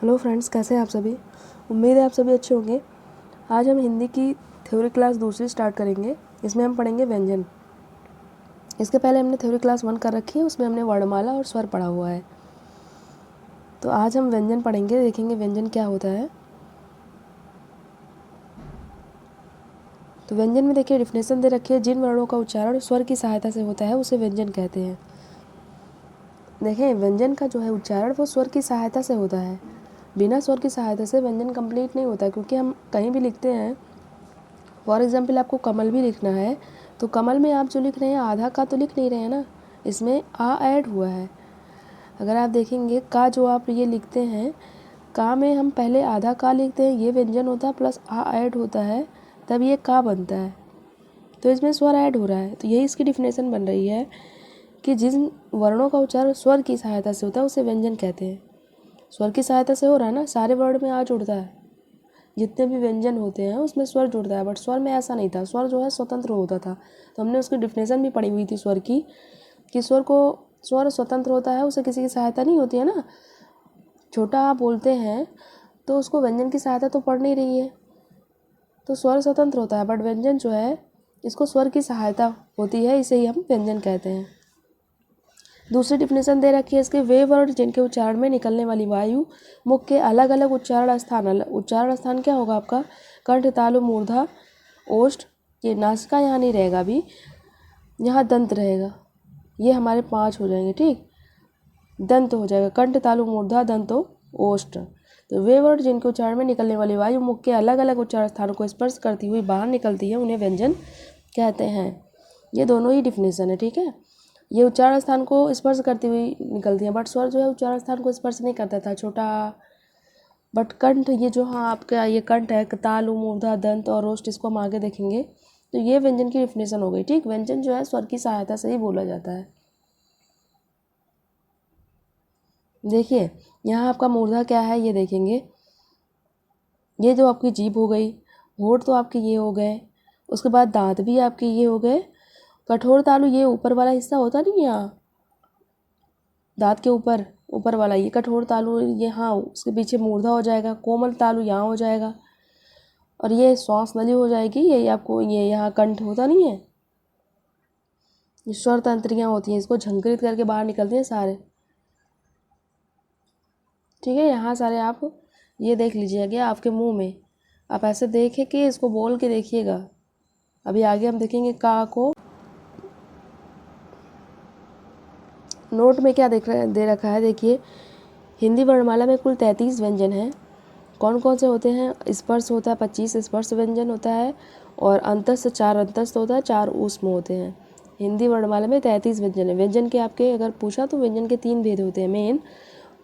Hello friends, कैसे हैं आप सभी। उम्मीद है आप सभी अच्छे होंगे। आज हम हिंदी की थ्योरी क्लास दूसरी स्टार्ट करेंगे। इसमें हम पढ़ेंगे व्यंजन। इसके पहले हमने थ्योरी क्लास 1 कर रखी है, उसमें हमने वर्णमाला और स्वर पढ़ा हुआ है। तो आज हम व्यंजन पढ़ेंगे, देखेंगे व्यंजन क्या होता है। तो व्यंजन में देखिए डिफिनेशन दे रखी है, जिन वर्णों का उच्चारण स्वर की सहायता से होता है उसे व्यंजन कहते हैं। देखें, व्यंजन का जो है उच्चारण वो स्वर की सहायता से होता है। बिना स्वर की सहायता से व्यंजन कंप्लीट नहीं होता, क्योंकि हम कहीं भी लिखते हैं। फॉर एग्जाम्पल आपको कमल भी लिखना है, तो कमल में आप जो लिख रहे हैं आधा का तो लिख नहीं रहे हैं ना, इसमें आ ऐड हुआ है। अगर आप देखेंगे का जो आप ये लिखते हैं, का में हम पहले आधा का लिखते हैं, ये व्यंजन होता है, प्लस आ ऐड होता है, तब ये का बनता है। तो इसमें स्वर ऐड हो रहा है। तो यही इसकी डिफिनेशन बन रही है कि जिन वर्णों का उच्चारण स्वर की सहायता से होता है उसे व्यंजन कहते हैं। स्वर की सहायता से हो रहा है ना, सारे वर्ड में आ जुड़ता है। जितने भी व्यंजन होते हैं उसमें स्वर जुड़ता है, बट स्वर में ऐसा नहीं था। स्वर जो है स्वतंत्र होता था। तो हमने उसकी डिफिनेशन भी पढ़ी हुई थी स्वर की, कि स्वर स्वतंत्र होता है, उसे किसी की सहायता नहीं होती है ना। छोटा आप बोलते हैं तो उसको व्यंजन की सहायता तो पड़ नहीं रही है, तो स्वर स्वतंत्र होता है। बट व्यंजन जो है इसको स्वर की सहायता होती है, इसे ही हम व्यंजन कहते हैं। दूसरी डिफिनेशन दे रखी है इसके, वे वर्ड जिनके उच्चारण में निकलने वाली वायु मुख के अलग अलग उच्चारण स्थान क्या होगा आपका, कंठ, तालु, मूर्धा, ओष्ठ। ये नासिका यहाँ नहीं रहेगा, अभी यहाँ दंत रहेगा। ये हमारे 5 हो जाएंगे, ठीक। दंत हो जाएगा, कंठ, तालु, मूर्धा, दंत, ओष्ठ। तो वे वर्ड जिनके उच्चारण में निकलने वाली वायु मुख के अलग अलग उच्चारण स्थानों को स्पर्श करती हुई बाहर निकलती है, उन्हें व्यंजन कहते हैं। ये दोनों ही डिफिनेशन है, ठीक है। ये उच्चारण स्थान को स्पर्श करती हुई निकलती है, बट स्वर जो है उच्चारण स्थान को स्पर्श नहीं करता था, छोटा। बट कंठ, ये जो हाँ आपका ये कंठ है, तालु, मूर्धा, दंत और ओष्ठ, इसको हम आगे देखेंगे। तो ये व्यंजन की डिफिनेशन हो गई, ठीक। व्यंजन जो है स्वर की सहायता से ही बोला जाता है। देखिए यहाँ आपका मूर्धा क्या है, ये देखेंगे। ये जो आपकी जीभ हो गई, होठ तो आपके ये हो गए, उसके बाद दांत भी आपके ये हो गए। कठोर तालु ये ऊपर वाला हिस्सा होता नहीं, यहाँ दांत के ऊपर वाला ये कठोर तालु, ये हाँ उसके पीछे मूर्धा हो जाएगा। कोमल तालु यहाँ हो जाएगा, और ये श्वास नली हो जाएगी। ये आपको ये यहाँ कंठ होता नहीं है, ये स्वर तंत्रियाँ होती हैं, इसको झंकृत करके बाहर निकलती हैं सारे, ठीक है। यहाँ सारे आप ये देख लीजिएगा आपके मुंह में, आप ऐसे देखें कि इसको बोल के देखिएगा। अभी आगे हम देखेंगे का को। नोट में क्या दे रखा है, देखिए। हिंदी वर्णमाला में कुल 33 व्यंजन हैं। कौन कौन से होते हैं, स्पर्श होता है 25 स्पर्श व्यंजन होता है, और अंतस्थ 4 अंतस्थ होता है, 4 ऊष्म होते हैं। हिंदी वर्णमाला में 33 व्यंजन है। व्यंजन के आपके अगर पूछा तो व्यंजन के 3 भेद होते हैं मेन।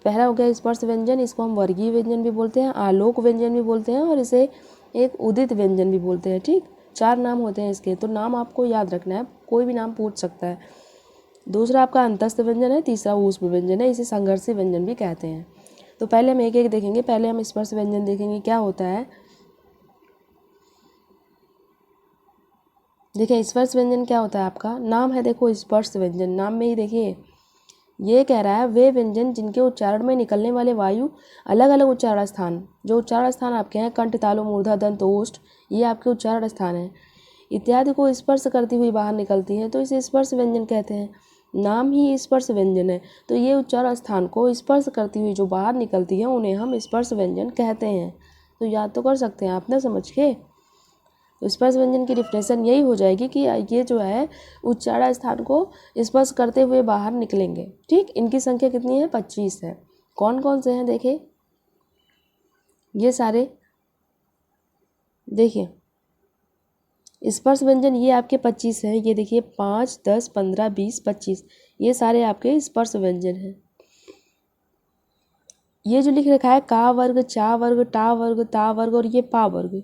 पहला हो गया स्पर्श व्यंजन, इसको हम वर्गीय व्यंजन भी बोलते हैं, आलोक व्यंजन भी बोलते हैं, और इसे एक उदित व्यंजन भी बोलते हैं, ठीक। 4 नाम होते हैं इसके, तो नाम आपको याद रखना है, कोई भी नाम पूछ सकता है। दूसरा आपका अंतस्थ व्यंजन है, तीसरा ऊष्म व्यंजन है, इसे संघर्षी व्यंजन भी कहते हैं। तो पहले हम एक एक देखेंगे। पहले हम स्पर्श व्यंजन देखेंगे क्या होता है। देखिए स्पर्श व्यंजन क्या होता है, आपका नाम है, देखो स्पर्श व्यंजन, नाम में ही देखिए ये कह रहा है वे व्यंजन जिनके उच्चारण में निकलने वाले वायु अलग अलग उच्चारण स्थान, जो उच्चारण स्थान आपके हैं कंठ, तालु, मूर्धा, दंत, ओष्ठ, ये आपके उच्चारण स्थान है, इत्यादि को स्पर्श करती हुई बाहर निकलती हैं, तो इसे स्पर्श व्यंजन कहते हैं। नाम ही स्पर्श व्यंजन है, तो ये उच्चारण स्थान को स्पर्श करती हुई जो बाहर निकलती है उन्हें हम स्पर्श व्यंजन कहते हैं। तो याद तो कर सकते हैं आप ना, समझ के। तो स्पर्श व्यंजन की डिफिनेशन यही हो जाएगी कि ये जो है उच्चारण स्थान को स्पर्श करते हुए बाहर निकलेंगे, ठीक। इनकी संख्या कितनी है, 25 है। कौन कौन से हैं, देखिए ये सारे। देखिए स्पर्श व्यंजन ये आपके 25 हैं, ये देखिए 5, 10, 15, 20, 25, ये सारे आपके स्पर्श व्यंजन हैं। ये जो लिख रखा है का वर्ग, चा वर्ग, टा वर्ग, ता वर्ग और ये पा वर्ग,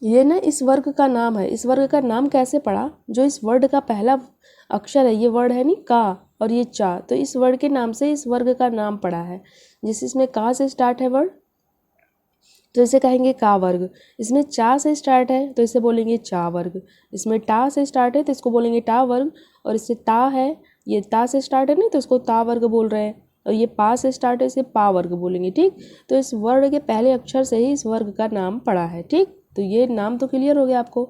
ये ना इस वर्ग का नाम है। इस वर्ग का नाम कैसे पड़ा, जो इस वर्ड का पहला अक्षर है, ये वर्ड है नहीं का और ये चा, तो इस वर्ड के नाम से इस वर्ग का नाम पड़ा है। जिस इसमें का से स्टार्ट है वर्ड, तो इसे कहेंगे का वर्ग। इसमें चा से स्टार्ट है तो इसे बोलेंगे चा वर्ग। इसमें टा से स्टार्ट है तो इसको बोलेंगे टा वर्ग। और इससे ता है, ये ता से स्टार्ट है नहीं, तो इसको ता वर्ग बोल रहे हैं। और ये पा से स्टार्ट है, इसे पा वर्ग बोलेंगे। ठीक, तो इस वर्ड के पहले अक्षर से ही इस वर्ग का नाम पड़ा है। ठीक, तो ये नाम तो क्लियर हो गया आपको।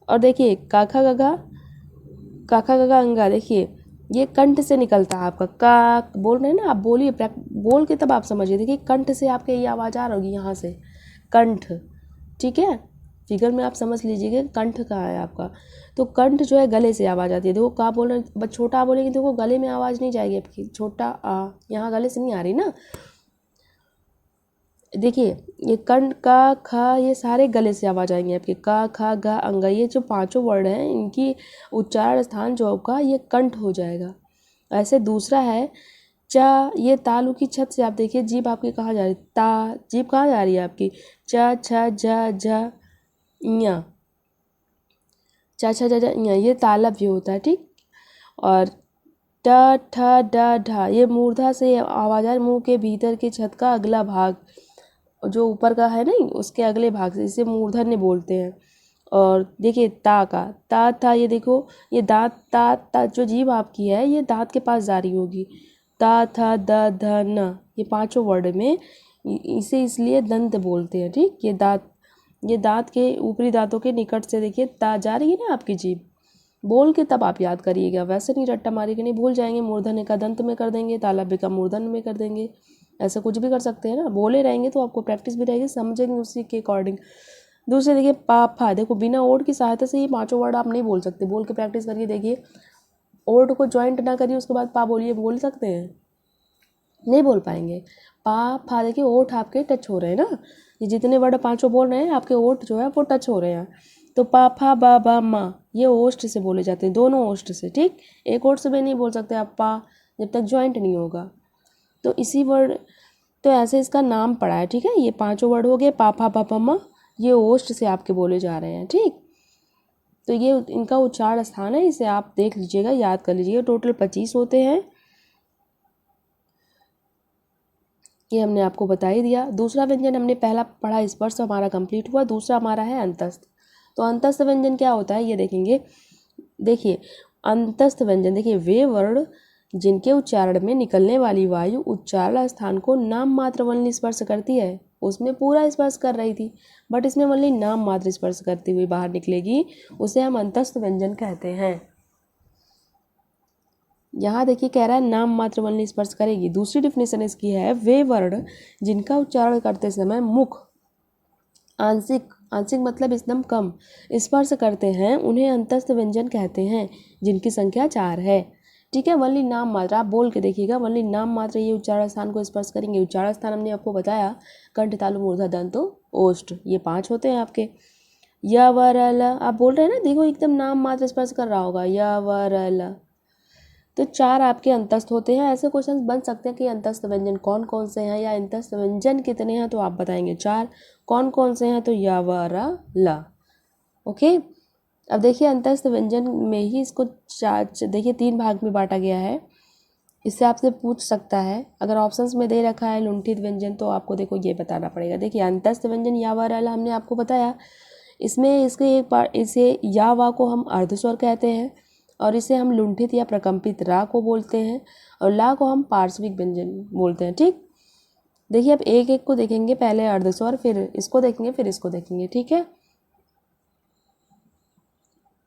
और देखिए काखा गगा, काखा गगा अंगा, देखिए ये कंठ से निकलता है आपका। का बोल रहे हैं ना आप, बोलिए, बोल के तब आप समझिए। देखिए कंठ से आपके ये आवाज़ आ रही होगी यहाँ से, कंठ। ठीक है, फिगर में आप समझ लीजिएगा कंठ कहाँ है आपका। तो कंठ जो है गले से आवाज़ आती है। देखो का बोल रहे हैं, बस छोटा आ बोलेंगे, देखो गले में आवाज़ नहीं जाएगी आपकी, छोटा आ यहाँ गले से नहीं आ रही ना। देखिए ये कंठ का खा ये सारे गले से आवाज़ आएंगे आपके। का खा गा अंगा, ये जो पांचों वर्ड हैं इनकी उच्चारण स्थान जो होगा ये कंठ हो जाएगा। ऐसे दूसरा है चा, ये तालु की छत से आप देखिए जीभ आपकी कहाँ जा रही है, ता जीभ कहाँ जा रही है आपकी, चा छा झा झा इया, चा छा झा झा इया, ये तालव्य भी होता है। ठीक, और ट ठ ड ढा, ये मूर्धा से आवाज़ आ रही, मुंह के भीतर की छत का अगला भाग जो ऊपर का है नहीं उसके अगले भाग से, इसे मूर्धन्य बोलते हैं। और देखिए ता का ता था, ये देखो ये दांत, ता जो जीभ आपकी है ये दांत के पास जा रही होगी। ता था द ध न, ये पांचों वर्ड में इसे इसलिए दंत बोलते हैं। ठीक, ये दांत के ऊपरी दांतों के निकट से देखिए ता जा रही है ना आपकी जीभ। बोल के तब आप याद करिएगा, वैसे नहीं रट्टा मारी के नहीं भूल जाएंगे। मूर्धन्य का दंत में कर देंगे, तालव्य का मूर्धन्य में कर देंगे, ऐसा कुछ भी कर सकते हैं ना। बोले रहेंगे तो आपको प्रैक्टिस भी रहेगी, समझेंगे उसी के अकॉर्डिंग। दूसरे देखिए पा फा, देखो बिना ओठ की सहायता से ये पांचों वर्ड आप नहीं बोल सकते। बोल के प्रैक्टिस करिए, देखिए ओठ को ज्वाइंट ना करिए उसके बाद पा बोलिए, बोल सकते हैं? नहीं बोल पाएंगे। पा फा देखिए ओठ आपके टच हो रहे हैं ना, ये जितने वर्ड पांचों बोल रहे हैं आपके ओठ जो है वो टच हो रहे हैं। तो पा फा बा बा मा, ये ओष्ठ से बोले जाते हैं, दोनों ओष्ठ से। ठीक, एक ओठ से भी नहीं बोल सकते आप पा, जब तक ज्वाइंट नहीं होगा। तो इसी वर्ड, तो ऐसे इसका नाम पड़ा है। ठीक है, ये पांचों वर्ड हो गए पा फा पा पा मा, ये ओष्ठ से आपके बोले जा रहे हैं। ठीक, तो ये इनका उच्चारण स्थान है, इसे आप देख लीजिएगा, याद कर लीजिएगा। टोटल 25 होते हैं, ये हमने आपको बता ही दिया। दूसरा व्यंजन हमने पहला पढ़ा, स्पर्श हमारा कंप्लीट हुआ। दूसरा हमारा है अंतस्थ। तो अंतस्थ व्यंजन क्या होता है ये देखेंगे। देखिए अंतस्थ व्यंजन, देखिए वे वर्ण जिनके उच्चारण में निकलने वाली वायु उच्चारण स्थान को नाम मात्र वल्ली स्पर्श करती है। उसमें पूरा स्पर्श कर रही थी, बट इसमें वल्ली नाम मात्र स्पर्श करती हुई बाहर निकलेगी, उसे हम अंतस्थ व्यंजन कहते हैं। यहाँ देखिए कह रहा है नाम मात्र वल्ली स्पर्श करेगी। दूसरी डिफिनेशन इसकी है, वे वर्ण जिनका उच्चारण करते समय मुख आंशिक, आंशिक मतलब एकदम कम, स्पर्श करते हैं, उन्हें अंतस्थ व्यंजन कहते हैं, जिनकी संख्या 4 है। ठीक है, वल्ली नाम मात्र आप बोल के देखिएगा, वल्ली नाम मात्र ये उच्चारण स्थान को स्पर्श करेंगे। उच्चारण स्थान हमने आपको बताया कंठ तालु मूर्धा दंत ओष्ठ, ये 5 होते हैं आपके। या व र ल आप बोल रहे हैं ना, देखो एकदम नाम मात्र स्पर्श कर रहा होगा, या व र ल। तो 4 आपके अंतस्थ होते हैं। ऐसे क्वेश्चंस बन सकते हैं कि अंतस्थ व्यंजन कौन कौन से हैं, या अंतस्थ व्यंजन कितने हैं, तो आप बताएंगे 4। कौन कौन से हैं, तो या व र ल। ओके, अब देखिए अंतस्थ व्यंजन में ही इसको देखिए 3 भाग में बांटा गया है। इससे आपसे पूछ सकता है, अगर ऑप्शंस में दे रखा है लुंठित व्यंजन, तो आपको देखो ये बताना पड़ेगा। देखिए अंतस्थ व्यंजन या व र ल हमने आपको बताया, इसमें इसके एक पार्ट, इसे या वा को हम अर्धस्वर कहते हैं, और इसे हम लुंठित या प्रकंपित रा को बोलते हैं, और ला को हम पार्श्विक व्यंजन बोलते हैं। ठीक, देखिए अब एक एक को देखेंगे, पहले अर्धस्वर, फिर इसको देखेंगे, फिर इसको देखेंगे। ठीक है,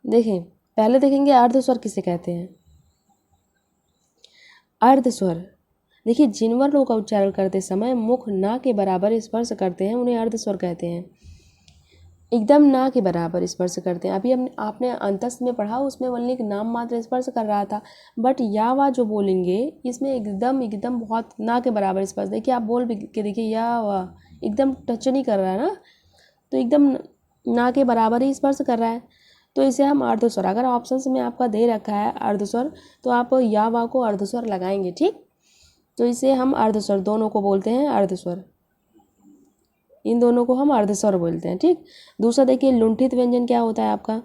देखें पहले देखेंगे अर्धस्वर किसे कहते हैं। अर्धस्वर, देखिए जिन वर्णों का उच्चारण करते समय मुख ना के बराबर स्पर्श करते हैं उन्हें अर्धस्वर कहते हैं। एकदम ना के बराबर स्पर्श करते हैं। अभी आपने अंतस्थ में पढ़ा, उसमें वल्ली नाम मात्र स्पर्श कर रहा था, बट या वा जो बोलेंगे इसमें एकदम एकदम बहुत ना के बराबर स्पर्श। देखिए आप बोल भी के देखिए, या वा एकदम टच नहीं कर रहा है ना, तो एकदम ना के बराबर ही स्पर्श कर रहा है, तो इसे हम अर्धस्वर, अगर ऑप्शन में आपका दे रखा है अर्धस्वर, तो आप या वा को अर्धस्वर लगाएंगे। ठीक, तो इसे हम अर्धस्वर, दोनों को बोलते हैं अर्धस्वर, इन दोनों को हम अर्धस्वर बोलते हैं। ठीक, दूसरा देखिए लुंठित व्यंजन क्या होता है आपका,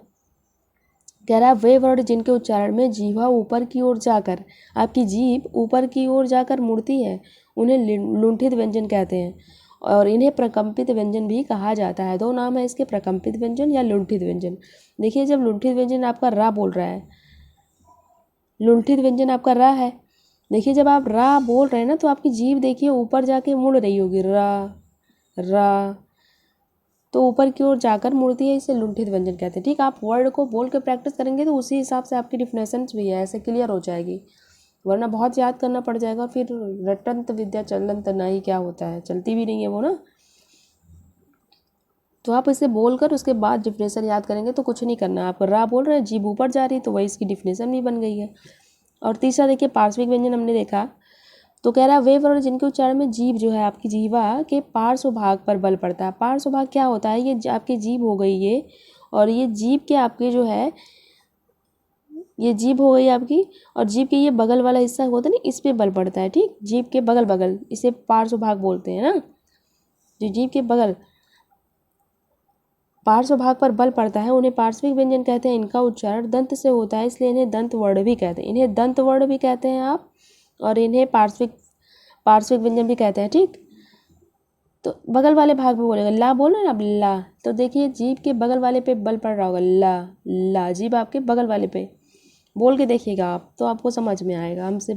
कह रहा है वे वर्ण जिनके उच्चारण में जीवा ऊपर की ओर जाकर, आपकी जीभ ऊपर की ओर जाकर मुड़ती है, उन्हें लुंठित व्यंजन कहते हैं, और इन्हें प्रकंपित व्यंजन भी कहा जाता है। 2 नाम है इसके, प्रकंपित व्यंजन या लुंठित व्यंजन। देखिए जब लुंठित व्यंजन आपका रा बोल रहा है, लुंठित व्यंजन आपका रा है, देखिए जब आप रा बोल रहे हैं ना तो आपकी जीभ देखिए ऊपर जाके मुड़ रही होगी, रा तो ऊपर की ओर जाकर मुड़ती है, इसे लुंठित व्यंजन कहते हैं। ठीक, आप वर्ड को बोल के प्रैक्टिस करेंगे तो उसी हिसाब से आपकी डिफिनेशंस भी है ऐसे क्लियर हो जाएगी, वरना बहुत याद करना पड़ जाएगा, फिर रटंत विद्या चलंत नहीं क्या होता है, चलती भी नहीं है वो ना। तो आप इसे बोलकर उसके बाद डिफिनेशन याद करेंगे तो कुछ नहीं करना, आप रा बोल रहे हैं जीभ ऊपर जा रही तो वही इसकी डिफिनेशन भी बन गई है। और तीसरा देखिए पार्श्विक व्यंजन हमने देखा, तो कह रहा है वे वर्ण जिनके उच्चारण में जीभ जो है आपकी जीवा के पार्श्व भाग पर बल पड़ता है। पार्श्व भाग क्या होता है, ये आपकी जीभ हो गई ये, और ये जीभ के आपके जो है ये जीभ हो गई आपकी, और जीभ के ये बगल वाला हिस्सा होता है ना, इस पे बल पड़ता है। ठीक, जीभ के बगल बगल इसे पार्श्व भाग बोलते हैं ना, जो जीभ के बगल पार्श्व भाग पर बल पड़ता है उन्हें पार्श्विक व्यंजन कहते हैं। इनका उच्चारण दंत से होता है इसलिए इन्हें दंत वर्ण भी कहते हैं, इन्हें दंत वर्ण भी कहते हैं आप, और इन्हें पार्श्विक व्यंजन भी कहते हैं। ठीक, तो बगल वाले भाग में बोलेगा ला, बोल रहे हैं अब ला, तो देखिए जीभ के बगल वाले पे बल पड़ रहा होगा, ला जीभ आपके बगल वाले पे, बोल के देखिएगा आप तो आपको समझ में आएगा हमसे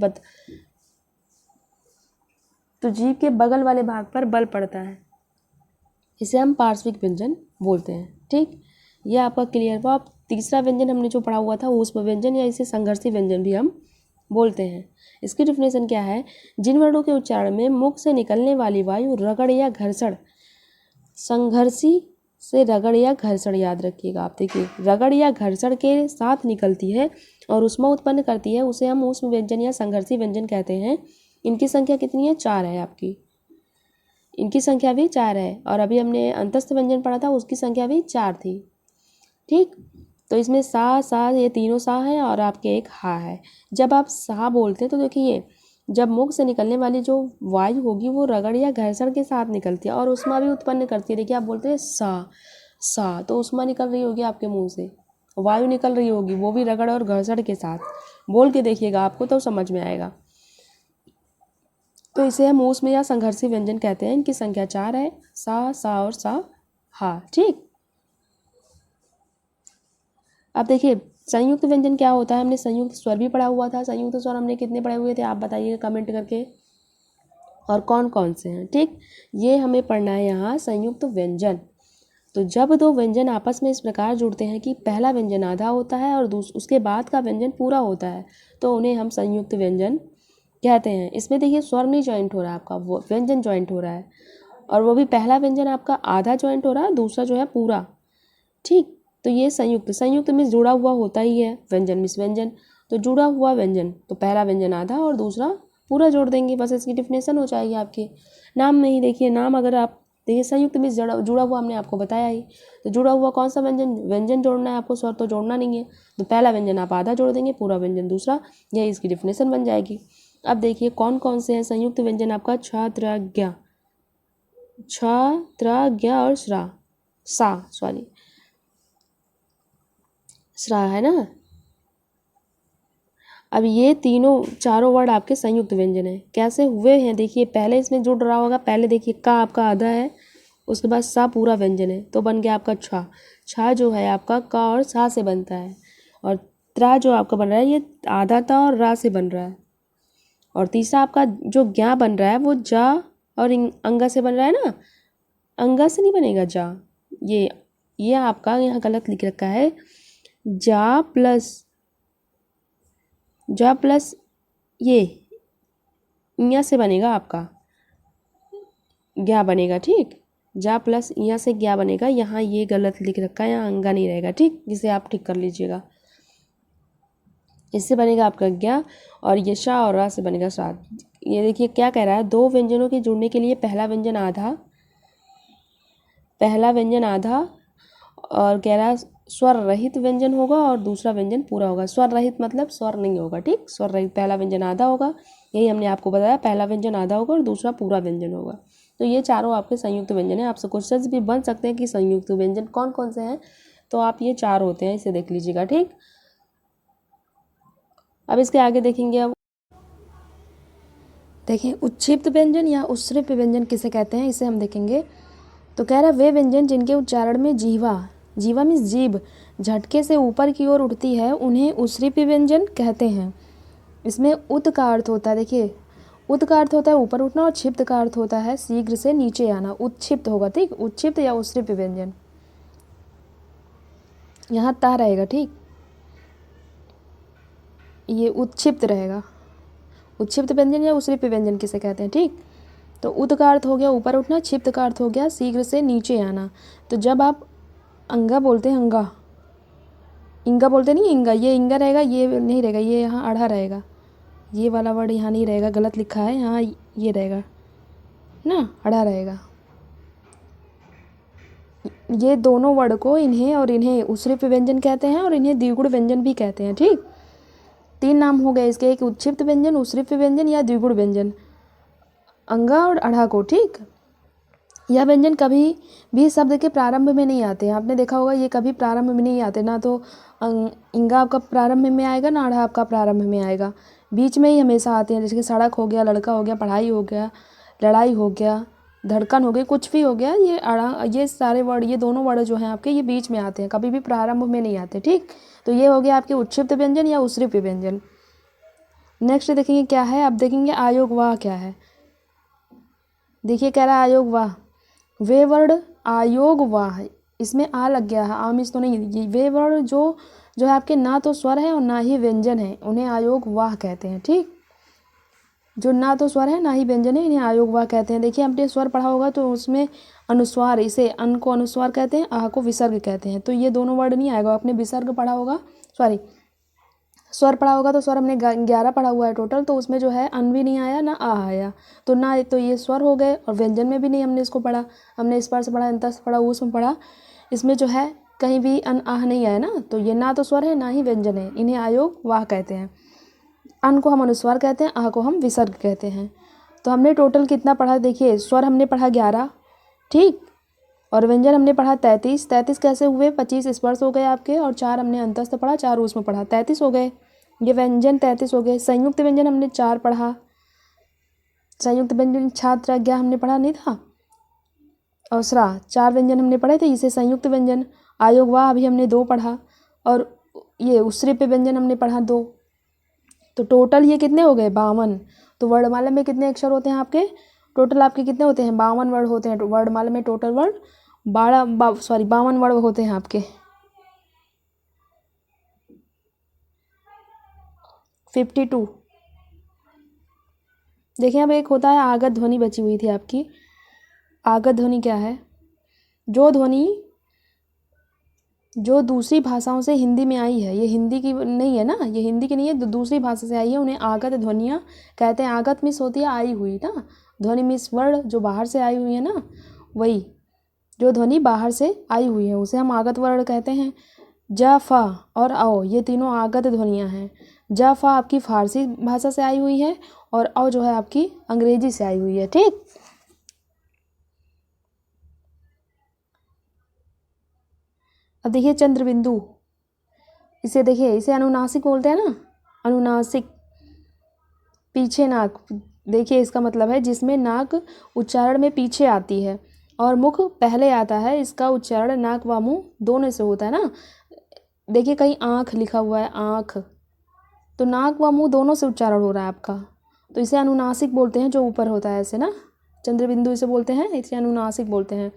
तो जीभ के बगल वाले भाग पर बल पड़ता है, इसे हम पार्श्विक व्यंजन बोलते हैं। ठीक, ये आपका क्लियर हुआ। अब तीसरा व्यंजन हमने जो पढ़ा हुआ था ऊष्म व्यंजन, या इसे संघर्षी व्यंजन भी हम बोलते हैं। इसकी डिफिनेशन क्या है, जिन वर्णों के उच्चारण में मुख से निकलने वाली वायु रगड़ या घर्षण, संघर्षी से रगड़ या घर्षण याद रखिएगा आप, देखिए रगड़ या घर्षण के साथ निकलती है और ऊष्मा उत्पन्न करती है, उसे हम ऊष्म व्यंजन या संघर्षी व्यंजन कहते हैं। इनकी संख्या कितनी है, 4 है आपकी, इनकी संख्या भी 4 है, और अभी हमने अंतस्थ व्यंजन पढ़ा था उसकी संख्या भी 4 थी। ठीक, तो इसमें सा ये तीनों सा है और आपके एक हा है। जब आप सा बोलते हैं तो देखिए जब मुख से निकलने वाली जो वायु होगी वो रगड़ या घर्षण के साथ निकलती है और उष्मा भी उत्पन्न करती है। देखिए आप बोलते हैं सा तो उष्मा निकल रही होगी आपके मुंह से, वायु निकल रही होगी, वो भी रगड़ और घर्षण के साथ। बोल के देखिएगा आपको तो समझ में आएगा। तो इसे हम ऊष्म या संघर्षी व्यंजन कहते हैं। इनकी संख्या 4 है, सा और सा हा। ठीक, अब देखिए संयुक्त व्यंजन क्या होता है, हमने संयुक्त स्वर भी पढ़ा हुआ था। संयुक्त स्वर हमने कितने पढ़े हुए थे आप बताइए कमेंट करके, और कौन कौन से हैं। ठीक, ये हमें पढ़ना है यहाँ संयुक्त व्यंजन। तो जब दो व्यंजन आपस में इस प्रकार जुड़ते हैं कि पहला व्यंजन आधा होता है और उसके बाद का व्यंजन पूरा होता है तो उन्हें हम संयुक्त व्यंजन कहते हैं। इसमें देखिए स्वर नहीं ज्वाइंट हो रहा है आपका, वो व्यंजन ज्वाइंट हो रहा है, और वो भी पहला व्यंजन आपका आधा ज्वाइंट हो रहा है, दूसरा जो है पूरा। ठीक, तो ये संयुक्त में जुड़ा हुआ होता ही है, व्यंजन मिस व्यंजन, तो जुड़ा हुआ व्यंजन तो पहला व्यंजन आधा और दूसरा पूरा जोड़ देंगे, बस इसकी डिफिनेशन हो जाएगी आपकी। नाम में ही देखिए, नाम अगर आप देखिए संयुक्त में जुड़ा हुआ हमने आपको बताया ही, तो जुड़ा हुआ कौन सा व्यंजन जोड़ना है आपको, स्वर तो जोड़ना नहीं है, तो पहला व्यंजन आप आधा जोड़ देंगे, पूरा व्यंजन दूसरा, यही इसकी डिफिनेशन बन जाएगी। अब देखिए कौन कौन से हैं संयुक्त व्यंजन आपका, छ त्र ज्ञ और श्रा है ना। अब ये चारों वर्ड आपके संयुक्त व्यंजन हैं। कैसे हुए हैं देखिए, पहले इसमें जुड़ रहा होगा, पहले देखिए का आपका आधा है, उसके बाद सा पूरा व्यंजन है तो बन गया आपका छा जो है आपका का और सा से बनता है, और त्रा जो आपका बन रहा है ये आधा था और रा से बन रहा है, और तीसरा आपका जो ज्ञा बन रहा है वो जा और अंगा से बन रहा है ना, अंगा से नहीं बनेगा जा, ये आपका यहाँ गलत लिख रखा है, जा प्लस ये इया से बनेगा आपका, ज्ञा बनेगा। ठीक, जा प्लस इया से ज्ञा बनेगा, यहाँ ये गलत लिख रखा है, यहाँ अंगा नहीं रहेगा। ठीक, जिसे आप ठीक कर लीजिएगा, इससे बनेगा आपका ज्ञा, और ये शा और रा से बनेगा श्राद्ध। ये देखिए क्या कह रहा है, दो व्यंजनों के जुड़ने के लिए पहला व्यंजन आधा और कह रहा है स्वर रहित व्यंजन होगा और दूसरा व्यंजन पूरा होगा। स्वर रहित मतलब स्वर नहीं होगा। ठीक, स्वर रहित पहला व्यंजन आधा होगा, यही हमने आपको बताया, पहला व्यंजन आधा होगा और दूसरा पूरा व्यंजन होगा। तो ये चारों आपके संयुक्त व्यंजन है। आपसे क्वेश्चंस भी बन सकते हैं कि संयुक्त व्यंजन कौन कौन से हैं, तो आप ये 4 होते हैं, इसे देख लीजिएगा। ठीक, अब इसके आगे देखेंगे। अब देखिए उच्छिप्त व्यंजन या उच्छ्रिप व्यंजन किसे कहते हैं, इसे हम देखेंगे। तो कह रहा है वे व्यंजन जिनके उच्चारण में जीवा मीन्स जीभ झटके से ऊपर की ओर उठती है उन्हें उच्छ्रिप व्यंजन कहते हैं। इसमें उत का अर्थ होता है, देखिए उत का अर्थ होता है ऊपर उठना और क्षिप्त का अर्थ होता है शीघ्र से नीचे आना, उत्क्षिप्त होगा, ठीक, उत्क्षिप्त या उश्रिप व्यंजन, यहाँ ता रहेगा, ठीक, ये उत्क्षिप्त रहेगा, उत्क्षिप्त व्यंजन या उश्रिप व्यंजन किसे कहते हैं, ठीक। तो उत का अर्थ हो गया ऊपर उठना, क्षिप्त का अर्थ हो गया शीघ्र से नीचे आना। तो जब आप अंगा बोलते हैं, अंगा, इंगा बोलते नहीं, इंगा, ये इंगा रहेगा, ये नहीं रहेगा, ये यहाँ अढ़ा रहेगा, ये वाला वर्ड यहाँ नहीं रहेगा, गलत लिखा है, यहाँ ये रहेगा ना, अढ़ा रहेगा। ये दोनों वर्ड को, इन्हें और इन्हें उश्रिप व्यंजन कहते हैं और इन्हें द्विगुण व्यंजन भी कहते हैं, ठीक। 3 नाम हो गए इसके, एक उत्क्षिप्त व्यंजन, उश्रिप व्यंजन या द्विगुण व्यंजन, अंगा और अढ़ा को, ठीक। यह व्यंजन कभी भी शब्द के प्रारंभ में नहीं आते हैं, आपने देखा होगा ये कभी प्रारंभ में नहीं आते, ना तो इंगा आपका प्रारंभ में आएगा ना अढ़ा आपका प्रारंभ में आएगा, बीच में ही हमेशा आते हैं। जैसे कि सड़क हो गया, लड़का हो गया, पढ़ाई हो गया, लड़ाई हो गया, धड़कन हो गई, कुछ भी हो गया, ये अढ़ा, ये सारे वर्ड, ये दोनों वर्ड जो हैं आपके, ये बीच में आते हैं, कभी भी प्रारंभ में नहीं आते, ठीक। तो ये हो गया आपके उत्क्षिप्त व्यंजन या उश्रिप व्यंजन। नेक्स्ट देखेंगे क्या है, अब देखेंगे आयोग वाह क्या है। देखिए कह रहा है आयोग वाह, वे वर्ड आयोग वाह, इसमें आ लग गया है, आमिष तो नहीं, वे वर्ड जो है आपके ना तो स्वर है और ना ही व्यंजन है, उन्हें आयोग वाह कहते हैं, ठीक। जो ना तो स्वर है ना ही व्यंजन है, इन्हें आयोग वाह कहते हैं। देखिए आपने स्वर पढ़ा होगा तो उसमें अनुस्वार, इसे अन को अनुस्वार कहते हैं, आह को विसर्ग कहते हैं, तो ये दोनों वर्ड नहीं आएगा। आपने विसर्ग पढ़ा होगा, सॉरी स्वर पढ़ा होगा, तो स्वर हमने 11 पढ़ा हुआ है टोटल, तो उसमें जो है अन भी नहीं आया ना आह आया, तो ना तो ये स्वर हो गए, और व्यंजन में भी नहीं हमने इसको पढ़ा, हमने स्पर्श पढ़ा, अंत से पढ़ा, उसमें पढ़ा, इसमें जो है कहीं भी अन आह नहीं आया ना, तो ये ना तो स्वर है ना ही व्यंजन है, इन्हें आयोग वाह कहते हैं। अन को हम अनुस्वार कहते हैं, आह को हम विसर्ग कहते हैं। तो हमने टोटल कितना पढ़ा, देखिए स्वर हमने पढ़ा 11, ठीक, और व्यंजन हमने पढ़ा 33, 33 कैसे हुए, 25 स्पर्श हो गए आपके, और 4 हमने अंतस्थ पढ़ा, 4 उसमें पढ़ा, 33 हो गए, ये व्यंजन 33 हो गए। संयुक्त व्यंजन हमने 4 पढ़ा, संयुक्त व्यंजन छात्र आज्ञा हमने पढ़ा नहीं था, और स्रा 4 व्यंजन हमने पढ़े थे, इसे संयुक्त व्यंजन। आयोग वाह अभी हमने 2 पढ़ा, और ये उश्रिप व्यंजन हमने पढ़ा 2, तो टोटल ये कितने हो गए 52। तो वर्णमाला में कितने अक्षर होते हैं आपके, टोटल आपके कितने होते हैं 52 वर्ड होते हैं, वर्णमाला में टोटल वर्ड 52 वर्ड होते हैं आपके, 52। देखिए अब एक होता है आगत ध्वनि, बची हुई थी आपकी। आगत ध्वनि क्या है, जो ध्वनि जो दूसरी भाषाओं से हिंदी में आई है, ये हिंदी की नहीं है ना, ये हिंदी की नहीं है, दूसरी भाषा से आई है, उन्हें आगत ध्वनियाँ कहते हैं। आगत मिस होती है आई हुई ना, ध्वनि मिस वर्ड जो बाहर से आई हुई है ना, वही जो ध्वनि बाहर से आई हुई है उसे हम आगत वर्ड कहते हैं। ज फा और आओ ये तीनों आगत ध्वनियाँ हैं। ज फा आपकी फारसी भाषा से आई हुई है, और आओ जो है आपकी अंग्रेजी से आई हुई है, ठीक। अब देखिए चंद्रबिंदु, इसे देखिए, इसे अनुनासिक बोलते हैं ना, अनुनासिक, पीछे नाक, देखिए इसका मतलब है जिसमें नाक उच्चारण में पीछे आती है और मुख पहले आता है, इसका उच्चारण नाक व मुंह दोनों से होता है ना। देखिए कहीं आँख लिखा हुआ है, आँख, तो नाक व मुंह दोनों से उच्चारण हो रहा है आपका, तो इसे अनुनासिक बोलते हैं, जो ऊपर होता है ऐसे ना, चंद्रबिंदु इसे बोलते हैं, इसे अनुनासिक बोलते हैं।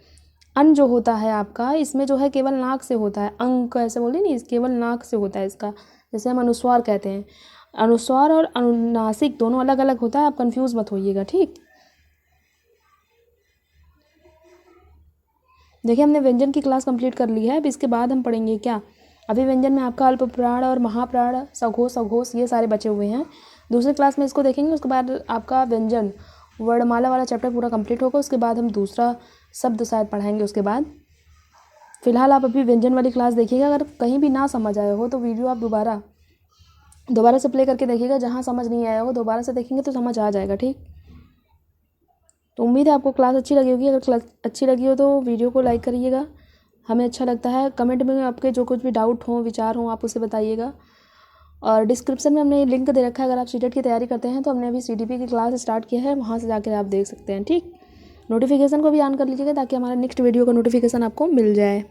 अन जो होता है आपका, इसमें जो है केवल नाक से होता है, अंक ऐसे बोलते नहीं, केवल नाक से होता है इसका, जैसे हम अनुस्वार कहते हैं। अनुस्वार और अनुनासिक दोनों अलग अलग होता है, आप कंफ्यूज मत होइएगा, ठीक। देखिए हमने व्यंजन की क्लास कंप्लीट कर ली है, अब इसके बाद हम पढ़ेंगे क्या, अभी व्यंजन में आपका अल्प प्राण और महाप्राण, सघोष अघोष ये सारे बचे हुए हैं, दूसरी क्लास में इसको देखेंगे। उसके बाद आपका व्यंजन वर्णमाला वाला चैप्टर पूरा कंप्लीट होगा, उसके बाद हम दूसरा शब्द शायद पढ़ाएंगे उसके बाद। फिलहाल आप अभी व्यंजन वाली क्लास देखिएगा, अगर कहीं भी ना समझ आया हो तो वीडियो आप दोबारा से प्ले करके देखिएगा, जहाँ समझ नहीं आया हो दोबारा से देखेंगे तो समझ आ जाएगा, ठीक। तो उम्मीद है आपको क्लास अच्छी लगी होगी, अगर क्लास अच्छी लगी हो तो वीडियो को लाइक करिएगा, हमें अच्छा लगता है। कमेंट में आपके जो कुछ भी डाउट हो, विचार हो, आप उसे बताइएगा। और डिस्क्रिप्शन में हमने लिंक दे रखा है, अगर आप सीटेट की तैयारी करते हैं तो हमने अभी सीटीपी की क्लास स्टार्ट किया है, वहाँ से जाकर आप देख सकते हैं, ठीक। नोटिफिकेशन को भी ऑन कर लीजिएगा ताकि हमारा नेक्स्ट वीडियो का नोटिफिकेशन आपको मिल जाए।